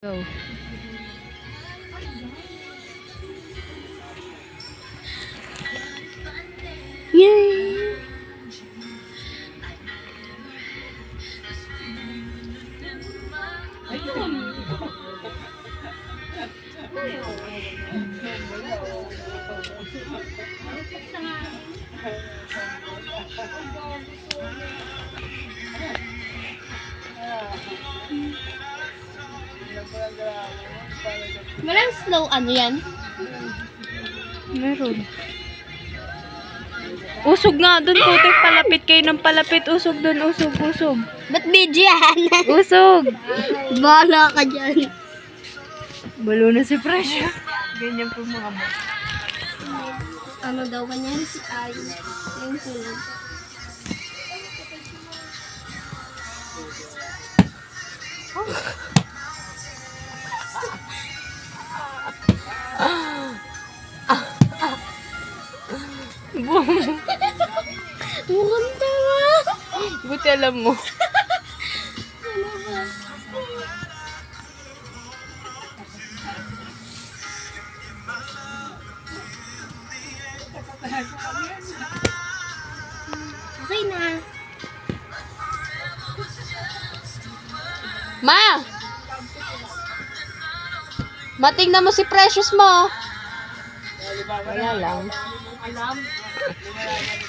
Go. Yay! Walang slow ano yan? Meron. Usog nga dun, putik. Palapit kayo ng palapit. Usog dun, usog, usog. Ba't video yan? Usog! Bahala ka dyan. Balo na si Precious. Ganyan po mga mo. Ano daw kanyan si Ay? Yung tulog. Mukhang tama. Buti alam mo. Okay na. Ma! Matingnan mo si Precious mo. Wala lang.